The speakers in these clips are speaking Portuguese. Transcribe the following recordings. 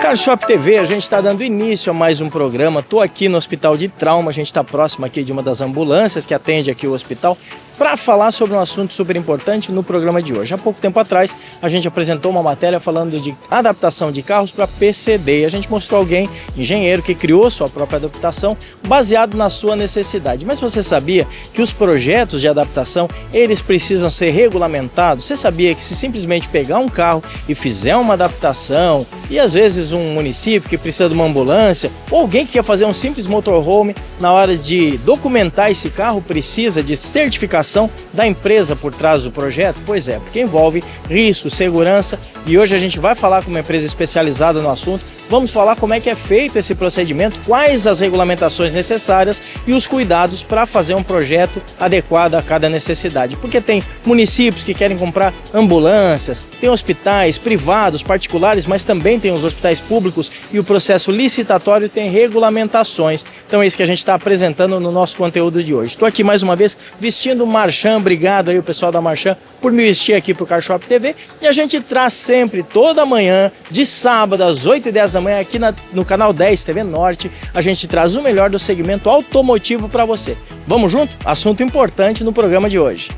Carshop TV, a gente está dando início a mais um programa. Estou aqui no Hospital de Trauma, a gente está próximo aqui de uma das ambulâncias que atende aqui o hospital para falar sobre um assunto super importante no programa de hoje. Há pouco tempo atrás, a gente apresentou uma matéria falando de adaptação de carros para PCD. E a gente mostrou alguém, engenheiro, que criou sua própria adaptação baseado na sua necessidade. Mas você sabia que os projetos de adaptação, eles precisam ser regulamentados? Você sabia que se simplesmente pegar um carro e fizer uma adaptação, e às vezes um município que precisa de uma ambulância, ou alguém que quer fazer um simples motorhome, na hora de documentar esse carro, precisa de certificação da empresa por trás do projeto? Pois é, porque envolve risco, segurança, e hoje a gente vai falar com uma empresa especializada no assunto. Vamos falar como é que é feito esse procedimento, quais as regulamentações necessárias e os cuidados para fazer um projeto adequado a cada necessidade. Porque tem municípios que querem comprar ambulâncias, tem hospitais privados, particulares, mas também tem os hospitais públicos e o processo licitatório tem regulamentações. Então é isso que a gente está apresentando no nosso conteúdo de hoje. Estou aqui mais uma vez vestindo o Marchand, obrigado aí o pessoal da Marchand por me vestir aqui para o Carshop TV, e a gente traz sempre, toda manhã, de sábado às 8h10 da manhã, aqui no canal 10 TV Norte, a gente traz o melhor do segmento automotivo para você. Vamos junto? Assunto importante no programa de hoje.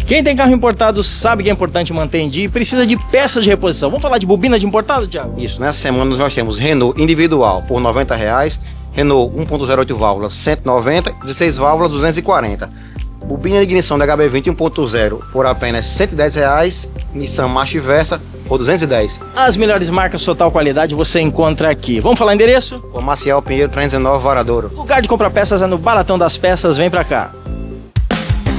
Quem tem carro importado sabe que é importante manter em dia e precisa de peças de reposição. Vamos falar de bobina de importado, Thiago? Isso, nessa semana nós temos Renault individual por R$ 90, Renault 1.08 válvulas 190, 16 válvulas 240. Bobina de ignição da HB20 1.0 por apenas R$ 110, Nissan March Versa por 210. As melhores marcas total qualidade você encontra aqui. Vamos falar endereço? O Maciel Pinheiro 319 Varadouro. Lugar de comprar peças é no Baratão das Peças, vem pra cá.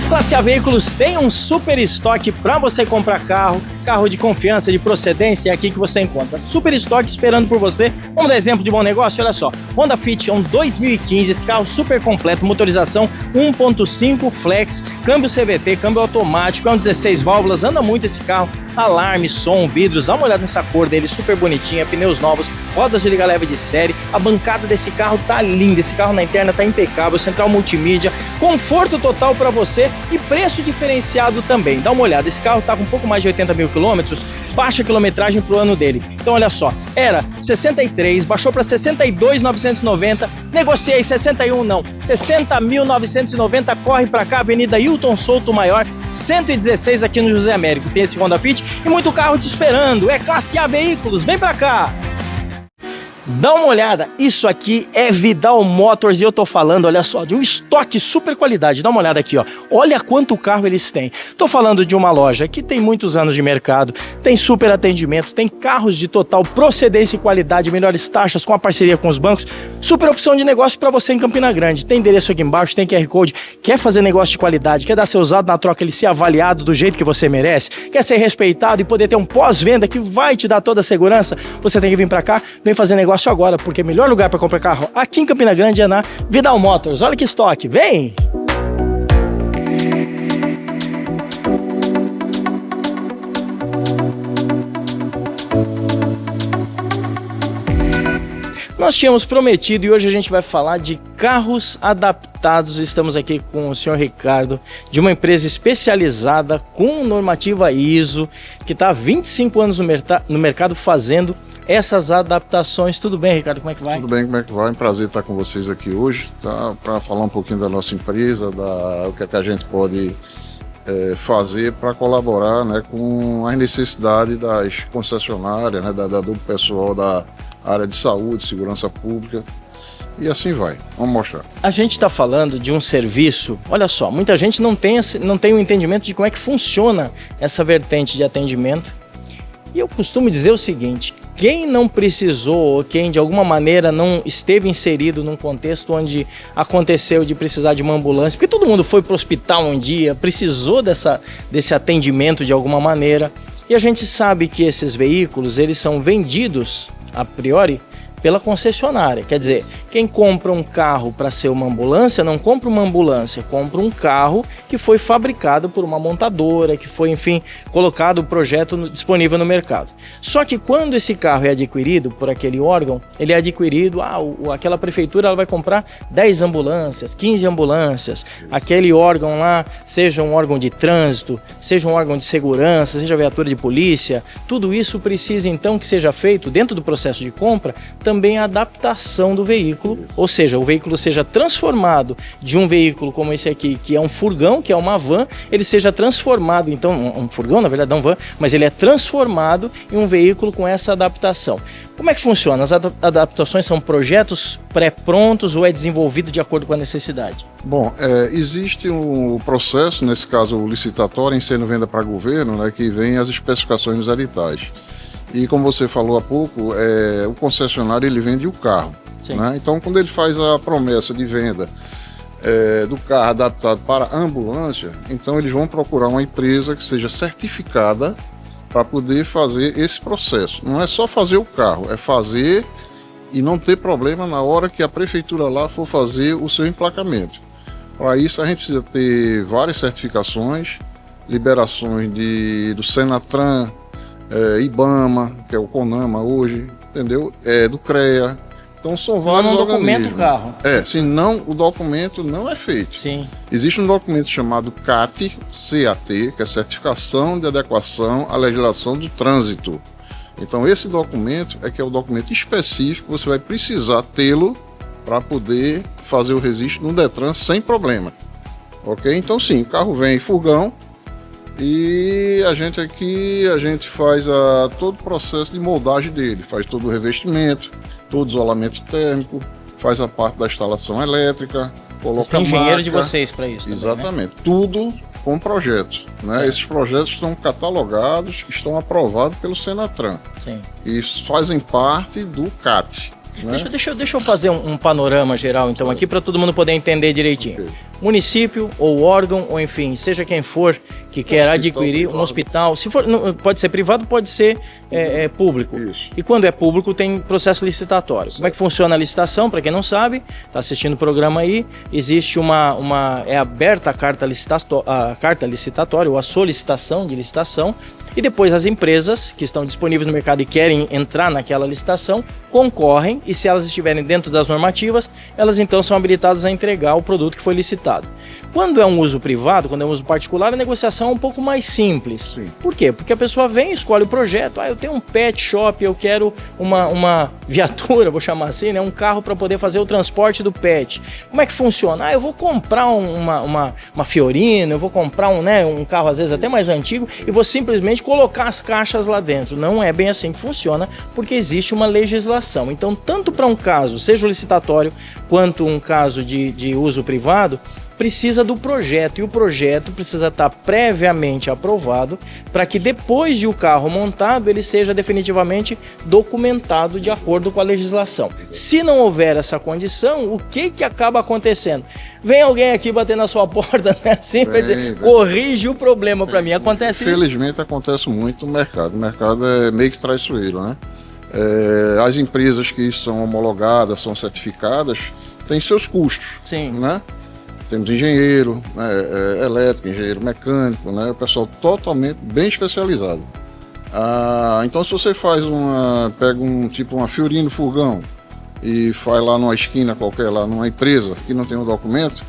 Classe A Veículos tem um super estoque para você comprar carro de confiança, de procedência, é aqui que você encontra. Super estoque esperando por você. Vamos dar exemplo de bom negócio? Olha só, Honda Fit é um 2015, esse carro super completo, motorização 1.5 flex, câmbio CVT, câmbio automático, é um 16 válvulas, anda muito esse carro, alarme, som, vidros, dá uma olhada nessa cor dele, super bonitinha, pneus novos, rodas de liga leve de série, a bancada desse carro tá linda, esse carro na interna tá impecável, central multimídia, conforto total para você e preço diferenciado também. Dá uma olhada, esse carro tá com um pouco mais de 80 mil quilômetros, baixa quilometragem pro ano dele. Então olha só, era 63, baixou para 62.990, negociei 61 não, 60.990, corre para cá, Avenida Hilton Souto Maior, 116 aqui no José Américo. Tem esse Honda Fit e muito carro te esperando. É Classe A Veículos, vem pra cá! Dá uma olhada, isso aqui é Vidal Motors e eu tô falando, olha só, de um estoque super qualidade. Dá uma olhada aqui, ó. Olha quanto carro eles têm. Tô falando de uma loja que tem muitos anos de mercado, tem super atendimento, tem carros de total procedência e qualidade, melhores taxas com a parceria com os bancos. Super opção de negócio para você em Campina Grande. Tem endereço aqui embaixo, tem QR Code. Quer fazer negócio de qualidade, quer dar seu usado na troca, ele ser avaliado do jeito que você merece, quer ser respeitado e poder ter um pós-venda que vai te dar toda a segurança, você tem que vir para cá, vem fazer negócio agora, porque o melhor lugar para comprar carro aqui em Campina Grande é na Vidal Motors. Olha que estoque, vem! Nós tínhamos prometido e hoje a gente vai falar de carros adaptados. Estamos aqui com o senhor Ricardo, de uma empresa especializada com normativa ISO, que está há 25 anos no mercado fazendo essas adaptações. Tudo bem, Ricardo? Como é que vai? Tudo bem, como é que vai? É um prazer estar com vocês aqui hoje, tá? Para falar um pouquinho da nossa empresa, o que é que a gente pode fazer para colaborar, né, com as necessidades das concessionárias, né, do pessoal da área de saúde, segurança pública, e assim vai. Vamos mostrar. A gente está falando de um serviço, olha só, muita gente não tem um entendimento de como é que funciona essa vertente de atendimento. E eu costumo dizer o seguinte, quem não precisou ou quem de alguma maneira não esteve inserido num contexto onde aconteceu de precisar de uma ambulância, porque todo mundo foi para o hospital um dia, precisou desse atendimento de alguma maneira, e a gente sabe que esses veículos, eles são vendidos, a priori, pela concessionária. Quer dizer, quem compra um carro para ser uma ambulância, não compra uma ambulância, compra um carro que foi fabricado por uma montadora, que foi, enfim, colocado o projeto disponível no mercado. Só que quando esse carro é adquirido por aquele órgão, ele é adquirido, aquela prefeitura ela vai comprar 10 ambulâncias, 15 ambulâncias, aquele órgão lá, seja um órgão de trânsito, seja um órgão de segurança, seja viatura de polícia, tudo isso precisa então que seja feito dentro do processo de compra também a adaptação do veículo, ou seja, o veículo seja transformado de um veículo como esse aqui, que é um furgão, que é uma van, ele seja transformado, então, um furgão na verdade não van, mas ele é transformado em um veículo com essa adaptação. Como é que funciona? As adaptações são projetos pré-prontos ou é desenvolvido de acordo com a necessidade? Bom, existe um processo, nesse caso o licitatório, em sendo venda para governo, né, que vem as especificações dos editais. E como você falou há pouco, o concessionário ele vende o carro. Né? Então, quando ele faz a promessa de venda do carro adaptado para ambulância, então eles vão procurar uma empresa que seja certificada para poder fazer esse processo. Não é só fazer o carro, é fazer e não ter problema na hora que a prefeitura lá for fazer o seu emplacamento. Para isso a gente precisa ter várias certificações, liberações do Senatran, IBAMA, que é o CONAMA hoje, entendeu? Do CREA. Então são vários organismos. Documento o carro. Senão o documento não é feito. Sim. Existe um documento chamado CAT, que é Certificação de Adequação à Legislação do Trânsito. Então esse documento que é o documento específico, você vai precisar tê-lo para poder fazer o registro no Detran sem problema. Ok? Então sim, o carro vem furgão, e a gente faz todo o processo de moldagem dele, faz todo o revestimento, todo o isolamento térmico, faz a parte da instalação elétrica, coloca Vocês têm engenheiro de vocês para isso também, exatamente, né? Tudo com projeto. Né? Esses projetos estão catalogados, estão aprovados pelo Senatran. Sim. E fazem parte do CAT. Né? Deixa eu fazer um panorama geral então aqui para todo mundo poder entender direitinho. Okay. Município ou órgão, ou enfim, seja quem for que quer adquirir privado. Um hospital, se for, pode ser privado, pode ser público. Isso. E quando é público tem processo licitatório. Certo. Como é que funciona a licitação? Para quem não sabe, está assistindo o programa aí, existe é aberta a carta licitatória ou a solicitação de licitação. E depois as empresas que estão disponíveis no mercado e querem entrar naquela licitação, concorrem e se elas estiverem dentro das normativas, elas então são habilitadas a entregar o produto que foi licitado. Quando é um uso privado, quando é um uso particular, a negociação é um pouco mais simples. Sim. Por quê? Porque a pessoa vem, escolhe o projeto, eu tenho um pet shop, eu quero uma viatura, vou chamar assim, né? Um carro para poder fazer o transporte do pet. Como é que funciona? Eu vou comprar uma Fiorino, eu vou comprar um carro às vezes até mais antigo e vou simplesmente colocar as caixas lá dentro. Não é bem assim que funciona, porque existe uma legislação. Então, tanto para um caso, seja o licitatório, quanto um caso de uso privado, precisa do projeto, e o projeto precisa estar previamente aprovado para que depois de o carro montado ele seja definitivamente documentado de acordo com a legislação. Se não houver essa condição, o que acaba acontecendo? Vem alguém aqui bater na sua porta, né? Assim, para dizer, corrige o problema para mim. Acontece isso? Infelizmente acontece muito no mercado. O mercado é meio que traiçoeiro, né? As empresas que são homologadas, são certificadas, têm seus custos. Sim. Né? Temos engenheiro, né, elétrico, engenheiro mecânico, né, o pessoal totalmente bem especializado. Então se você pega uma Fiorino furgão e faz lá numa esquina qualquer, lá numa empresa que não tem um documento,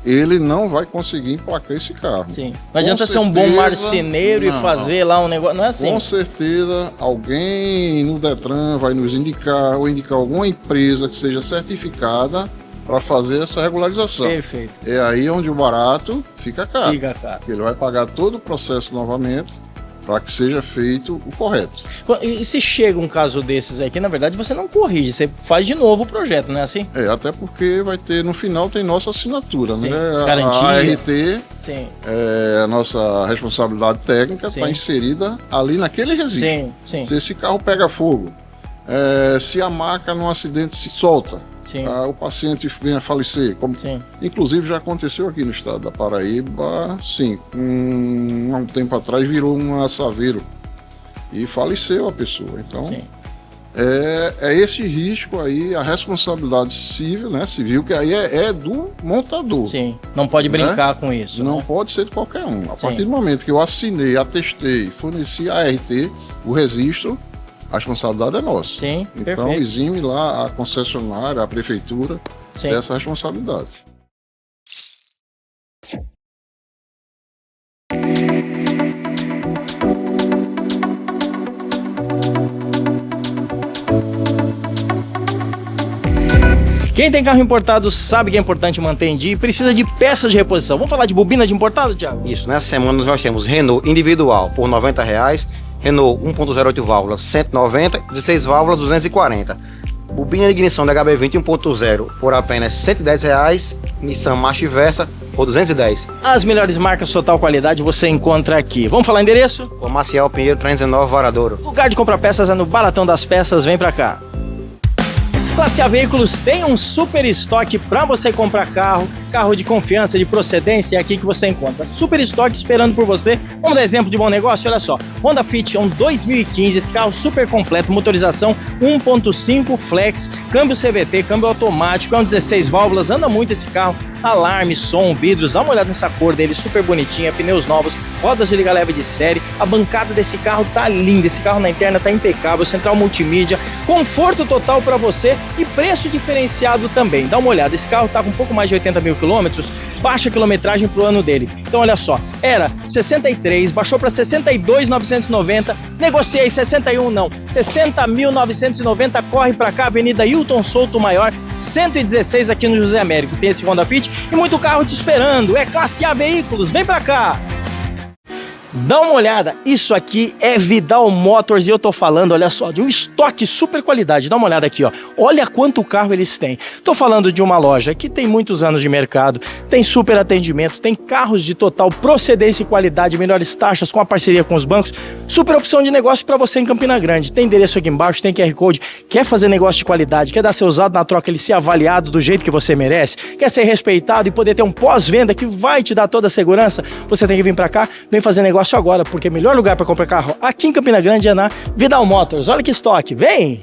ele não vai conseguir emplacar esse carro. Sim. Não adianta ser um bom marceneiro e fazer lá um negócio, não é assim. Com certeza alguém no Detran vai nos indicar ou indicar alguma empresa que seja certificada para fazer essa regularização. Perfeito. É aí onde o barato fica caro. Fica caro. Ele vai pagar todo o processo novamente para que seja feito o correto. E se chega um caso desses aqui, na verdade você não corrige, você faz de novo o projeto, não é assim? Até porque vai ter, no final tem nossa assinatura, sim. Né? Garantia. A ART, sim. A nossa responsabilidade técnica está inserida ali naquele registro. Sim, sim. Se esse carro pega fogo, se a maca num acidente se solta, o paciente vem a falecer, como inclusive já aconteceu aqui no estado da Paraíba, há um tempo atrás virou um assaveiro e faleceu a pessoa. Então, é esse risco aí, a responsabilidade civil, né, civil, que aí é do montador. Sim, não pode brincar com isso. Não né? pode ser de qualquer um. A Sim. partir do momento que eu assinei, atestei, forneci a ART, o registro, a responsabilidade é nossa. Sim, Então perfeito. exime lá a concessionária, a prefeitura Sim. dessa responsabilidade. Quem tem carro importado sabe que é importante manter em dia e precisa de peças de reposição. Vamos falar de bobina de importado, Thiago? Isso, nessa semana nós temos Renault individual por R$90, Renault 1.08 válvulas 190, 16 válvulas 240. Bobina de ignição da HB20 1.0 por apenas R$110, Nissan March Versa por 210. As melhores marcas total qualidade você encontra aqui. Vamos falar endereço? O Maciel Pinheiro 319 Varadouro. Lugar de comprar peças é no Balatão das Peças, vem pra cá. Classe A Veículos tem um super estoque para você comprar carro de confiança, de procedência, é aqui que você encontra. Super estoque esperando por você. Vamos dar exemplo de bom negócio? Olha só, Honda Fit é um 2015, esse carro super completo, motorização 1.5 flex, câmbio CVT, câmbio automático, é um 16 válvulas, anda muito esse carro, alarme, som, vidros, dá uma olhada nessa cor dele, super bonitinha, pneus novos, rodas de liga leve de série, a bancada desse carro tá linda, esse carro na interna tá impecável, central multimídia, conforto total para você e preço diferenciado também. Dá uma olhada, esse carro tá com um pouco mais de 80 mil quilômetros, baixa quilometragem pro ano dele. Então olha só, era 63, baixou para 62.990, negociei 61 não, 60.990, corre para cá, Avenida Hilton Souto Maior, 116 aqui no José Américo. Tem esse Honda Fit e muito carro te esperando. É Classe A Veículos, vem pra cá! Dá uma olhada, isso aqui é Vidal Motors e eu tô falando, olha só, de um estoque super qualidade. Dá uma olhada aqui, ó. Olha quanto carro eles têm. Tô falando de uma loja que tem muitos anos de mercado, tem super atendimento, tem carros de total procedência e qualidade, melhores taxas com a parceria com os bancos. Super opção de negócio para você em Campina Grande. Tem endereço aqui embaixo, tem QR Code. Quer fazer negócio de qualidade, quer dar seu usado na troca, ele ser avaliado do jeito que você merece, quer ser respeitado e poder ter um pós-venda que vai te dar toda a segurança, você tem que vir para cá, vem fazer negócio agora, porque o melhor lugar para comprar carro aqui em Campina Grande é na Vidal Motors. Olha que estoque, vem!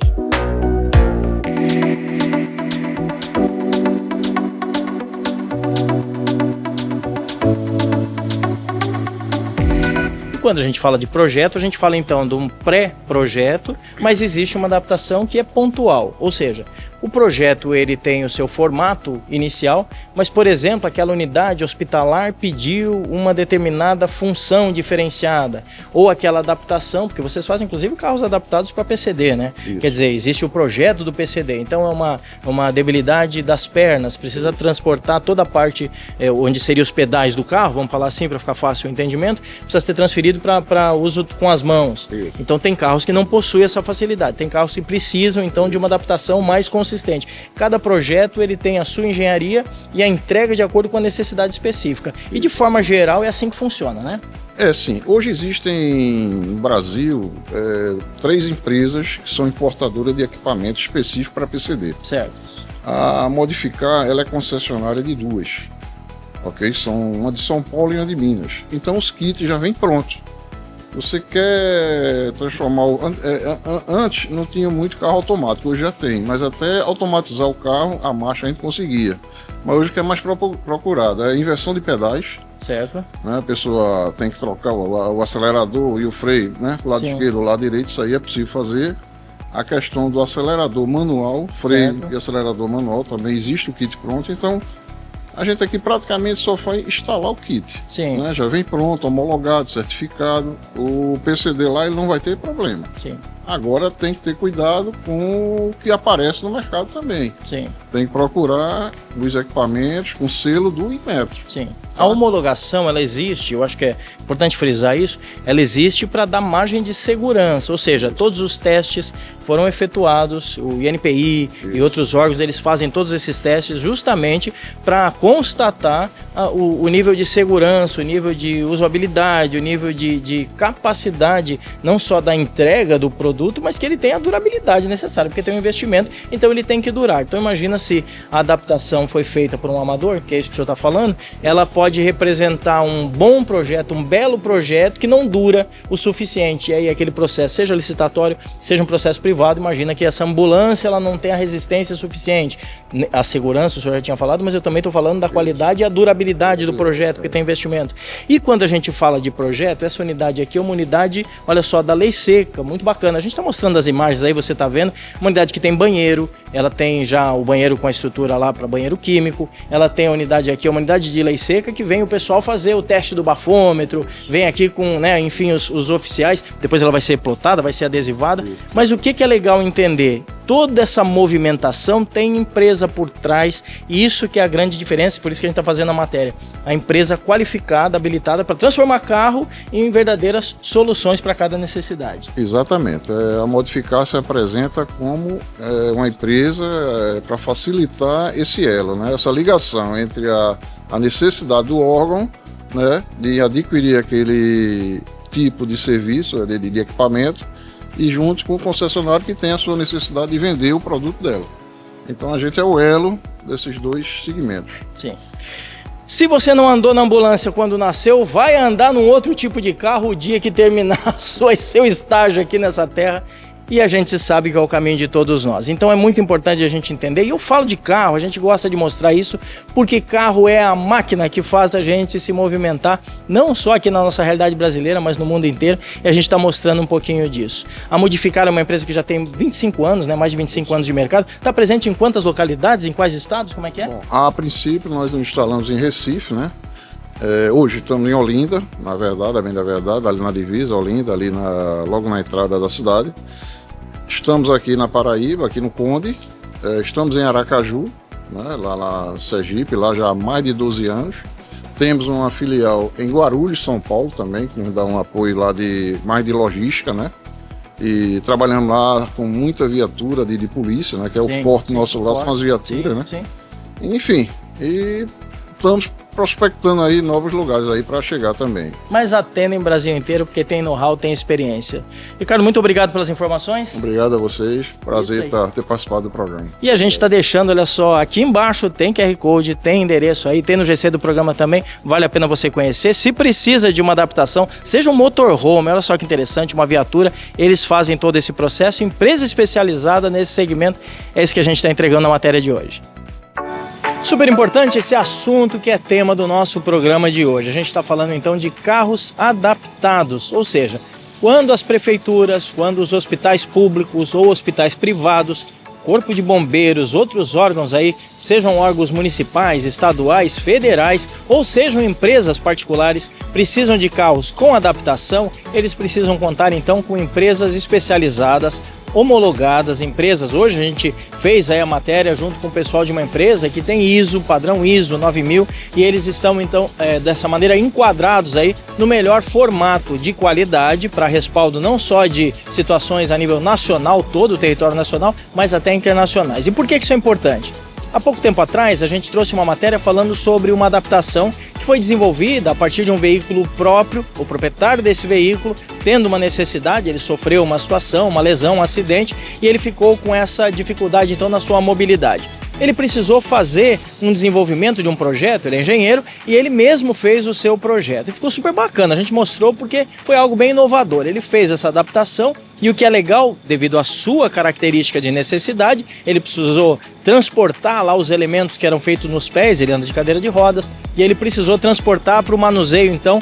Quando a gente fala de projeto, a gente fala então de um pré-projeto, mas existe uma adaptação que é pontual, ou seja, o projeto ele tem o seu formato inicial, mas por exemplo, aquela unidade hospitalar pediu uma determinada função diferenciada, ou aquela adaptação, porque vocês fazem inclusive carros adaptados para PCD, né? Isso. Quer dizer, existe o projeto do PCD, então é uma debilidade das pernas, precisa transportar toda a parte onde seriam os pedais do carro, vamos falar assim para ficar fácil o entendimento, precisa ser transferido para uso com as mãos. Isso. Então tem carros que não possuem essa facilidade, tem carros que precisam então de uma adaptação mais consistente. Cada projeto ele tem a sua engenharia e a entrega de acordo com a necessidade específica. E de forma geral é assim que funciona, né? É sim. Hoje existem no Brasil 3 empresas que são importadoras de equipamento específico para PCD. Certo. A Modificar ela é concessionária de 2. Ok? São uma de São Paulo e uma de Minas. Então os kits já vêm prontos. Você quer transformar... Antes não tinha muito carro automático, hoje já tem. Mas até automatizar o carro, a marcha a gente conseguia. Mas hoje o que é mais procurado é a inversão de pedais. Certo. Né? A pessoa tem que trocar o acelerador e o freio, né? O lado Sim. esquerdo, o lado direito, isso aí é possível fazer. A questão do acelerador manual, freio certo. E acelerador manual, também existe o kit pronto. Então, a gente aqui praticamente só foi instalar o kit. Sim. Né? Já vem pronto, homologado, certificado. O PCD lá ele não vai ter problema. Sim. Agora tem que ter cuidado com o que aparece no mercado também. Sim. Tem que procurar os equipamentos com selo do Inmetro. Sim. A homologação, ela existe, eu acho que é importante frisar isso, ela existe para dar margem de segurança, ou seja, todos os testes foram efetuados, o INPI e outros órgãos, eles fazem todos esses testes justamente para constatar o nível de segurança, o nível de usabilidade, o nível de capacidade, não só da entrega do produto, mas que ele tenha a durabilidade necessária, porque tem um investimento, então ele tem que durar. Então imagina se a adaptação foi feita por um amador, que é isso que o senhor está falando, ela pode representar um bom projeto, um belo projeto que não dura o suficiente. E aí aquele processo, seja licitatório, seja um processo privado, imagina que essa ambulância ela não tem a resistência suficiente. A segurança, o senhor já tinha falado, mas eu também estou falando da qualidade e a durabilidade do projeto, porque tem investimento. E quando a gente fala de projeto, essa unidade aqui é uma unidade, olha só, da Lei Seca, muito bacana. A gente está mostrando as imagens aí, você está vendo, uma unidade que tem banheiro, ela tem já o banheiro com a estrutura lá para banheiro químico, ela tem a unidade aqui, uma unidade de Lei Seca, que vem o pessoal fazer o teste do bafômetro, vem aqui com, né, enfim, os oficiais, depois ela vai ser plotada, vai ser adesivada, mas o que é legal entender? Toda essa movimentação tem empresa por trás, e isso que é a grande diferença, por isso que a gente está fazendo a matéria. A empresa qualificada, habilitada para transformar carro em verdadeiras soluções para cada necessidade. Exatamente. A Modificar se apresenta como uma empresa para facilitar esse elo, né? Essa ligação entre a necessidade do órgão, né, de adquirir aquele tipo de serviço, de equipamento, e junto com o concessionário que tem a sua necessidade de vender o produto dela. Então a gente é o elo desses dois segmentos. Sim. Se você não andou na ambulância quando nasceu, vai andar num outro tipo de carro o dia que terminar seu estágio aqui nessa terra. E a gente sabe que é o caminho de todos nós. Então é muito importante a gente entender. E eu falo de carro, a gente gosta de mostrar isso, porque carro é a máquina que faz a gente se movimentar, não só aqui na nossa realidade brasileira, mas no mundo inteiro. E a gente está mostrando um pouquinho disso. A Modificar é uma empresa que já tem 25 anos, né, mais de 25 anos de mercado. Está presente em quantas localidades, em quais estados, como é que é? Bom, a princípio nós nos instalamos em Recife, né? Hoje estamos em Olinda, na verdade, bem da verdade, ali na divisa, Olinda, ali logo na entrada da cidade. Estamos aqui na Paraíba, aqui no Conde, estamos em Aracaju, né, lá na Sergipe, lá já há mais de 12 anos. Temos uma filial em Guarulhos, São Paulo também, que nos dá um apoio lá mais de logística, né? E trabalhamos lá com muita viatura de polícia, né? Que é o porto nosso lá, são as viaturas, né? Sim. Enfim, e estamos prospectando aí novos lugares aí para chegar também. Mas atendem o Brasil inteiro, porque tem know-how, tem experiência. Ricardo, muito obrigado pelas informações. Obrigado a vocês, prazer ter participado do programa. E a gente está deixando, olha só, aqui embaixo tem QR Code, tem endereço aí, tem no GC do programa também, vale a pena você conhecer. Se precisa de uma adaptação, seja um motorhome, olha só que interessante, uma viatura, eles fazem todo esse processo, empresa especializada nesse segmento, é isso que a gente está entregando na matéria de hoje. Super importante esse assunto que é tema do nosso programa de hoje. A gente está falando então de carros adaptados, ou seja, quando as prefeituras, quando os hospitais públicos ou hospitais privados, Corpo de Bombeiros, outros órgãos aí, sejam órgãos municipais, estaduais, federais ou sejam empresas particulares, precisam de carros com adaptação, eles precisam contar então com empresas especializadas, homologadas, empresas. Hoje a gente fez aí a matéria junto com o pessoal de uma empresa que tem ISO, padrão ISO 9000, e eles estão então dessa maneira enquadrados aí no melhor formato de qualidade para respaldo não só de situações a nível nacional, todo o território nacional, mas até internacionais. E por que isso é importante? Há pouco tempo atrás, a gente trouxe uma matéria falando sobre uma adaptação que foi desenvolvida a partir de um veículo próprio, o proprietário desse veículo, tendo uma necessidade, ele sofreu uma situação, uma lesão, um acidente, e ele ficou com essa dificuldade então na sua mobilidade. Ele precisou fazer um desenvolvimento de um projeto, ele é engenheiro, e ele mesmo fez o seu projeto. E ficou super bacana, a gente mostrou porque foi algo bem inovador. Ele fez essa adaptação e o que é legal, devido à sua característica de necessidade, ele precisou transportar lá os elementos que eram feitos nos pés, ele anda de cadeira de rodas, e ele precisou transportar para o manuseio então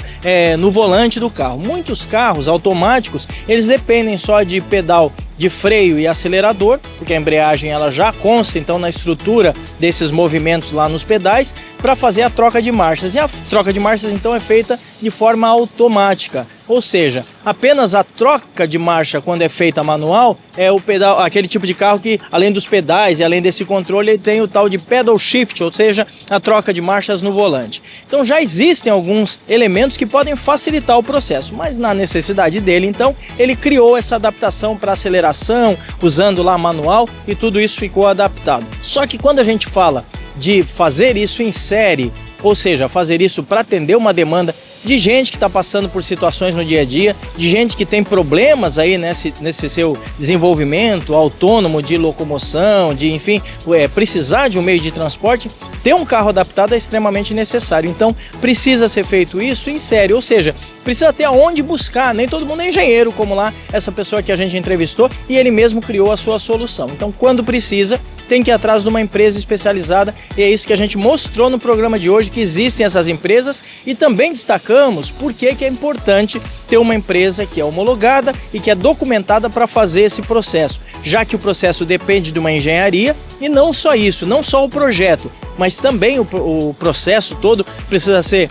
no volante do carro. Muitos carros automáticos, eles dependem só de pedal de freio e acelerador, porque a embreagem ela já consta então na estrutura desses movimentos lá nos pedais para fazer a troca de marchas. E a troca de marchas então é feita de forma automática, ou seja, apenas a troca de marcha quando é feita manual é o pedal, aquele tipo de carro que além dos pedais e além desse controle ele tem o tal de pedal shift, ou seja, a troca de marchas no volante. Então já existem alguns elementos que podem facilitar o processo, mas na necessidade dele então ele criou essa adaptação para aceleração, usando lá manual, e tudo isso ficou adaptado. Só que quando a gente fala de fazer isso em série, ou seja, fazer isso para atender uma demanda de gente que está passando por situações no dia a dia, de gente que tem problemas aí nesse seu desenvolvimento autônomo de locomoção, de enfim, precisar de um meio de transporte, ter um carro adaptado é extremamente necessário. Então precisa ser feito isso em série, ou seja, precisa ter aonde buscar, nem todo mundo é engenheiro, como lá essa pessoa que a gente entrevistou, e ele mesmo criou a sua solução. Então quando precisa, tem que ir atrás de uma empresa especializada, e é isso que a gente mostrou no programa de hoje, que existem essas empresas, e também destacamos por que é importante ter uma empresa que é homologada e que é documentada para fazer esse processo, já que o processo depende de uma engenharia, e não só isso, não só o projeto, mas também o processo todo precisa ser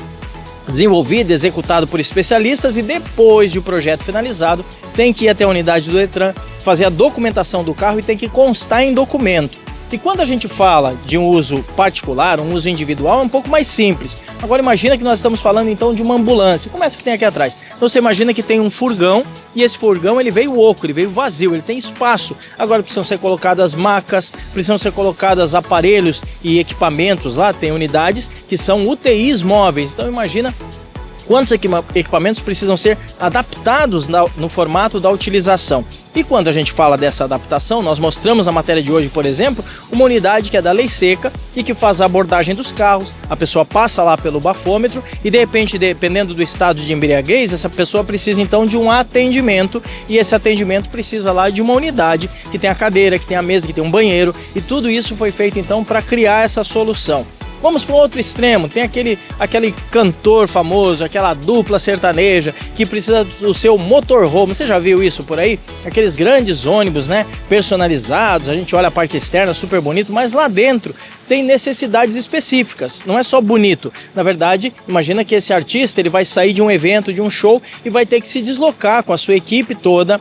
desenvolvido, executado por especialistas, e depois de o projeto finalizado, tem que ir até a unidade do Detran, fazer a documentação do carro e tem que constar em documento. E quando a gente fala de um uso particular, um uso individual, é um pouco mais simples. Agora imagina que nós estamos falando então de uma ambulância. Como essa que tem aqui atrás? Então você imagina que tem um furgão, e esse furgão ele veio oco, ele veio vazio, ele tem espaço. Agora precisam ser colocadas macas, precisam ser colocadas aparelhos e equipamentos lá, tem unidades que são UTIs móveis. Então imagina quantos equipamentos precisam ser adaptados no formato da utilização. E quando a gente fala dessa adaptação, nós mostramos na matéria de hoje, por exemplo, uma unidade que é da lei seca e que faz a abordagem dos carros, a pessoa passa lá pelo bafômetro e de repente, dependendo do estado de embriaguez, essa pessoa precisa então de um atendimento, e esse atendimento precisa lá de uma unidade que tem a cadeira, que tem a mesa, que tem um banheiro, e tudo isso foi feito então para criar essa solução. Vamos para um outro extremo, tem aquele cantor famoso, aquela dupla sertaneja que precisa do seu motorhome. Você já viu isso por aí? Aqueles grandes ônibus, né, personalizados, a gente olha a parte externa, super bonito, mas lá dentro tem necessidades específicas, não é só bonito. Na verdade, imagina que esse artista ele vai sair de um evento, de um show, e vai ter que se deslocar com a sua equipe toda,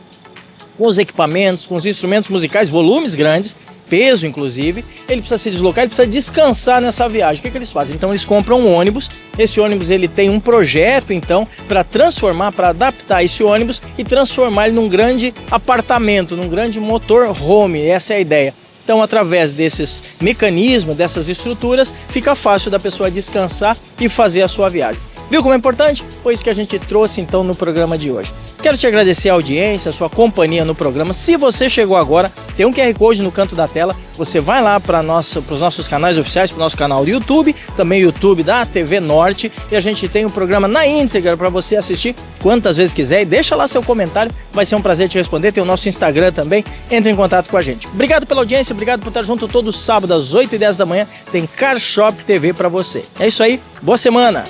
com os equipamentos, com os instrumentos musicais, volumes grandes, peso inclusive, ele precisa se deslocar, ele precisa descansar nessa viagem. O que eles fazem? Então eles compram um ônibus, esse ônibus ele tem um projeto então para transformar, para adaptar esse ônibus e transformar ele num grande apartamento, num grande motorhome, essa é a ideia. Então, através desses mecanismos, dessas estruturas, fica fácil da pessoa descansar e fazer a sua viagem. Viu como é importante? Foi isso que a gente trouxe então no programa de hoje. Quero te agradecer a audiência, a sua companhia no programa. Se você chegou agora, tem um QR Code no canto da tela. Você vai lá para os nossos canais oficiais, para o nosso canal do YouTube, também o YouTube da TV Norte, e a gente tem um programa na íntegra para você assistir quantas vezes quiser, e deixa lá seu comentário, vai ser um prazer te responder. Tem o nosso Instagram também, entre em contato com a gente. Obrigado pela audiência, obrigado por estar junto todo sábado às 8h10 da manhã, tem Car Shop TV para você. É isso aí, boa semana!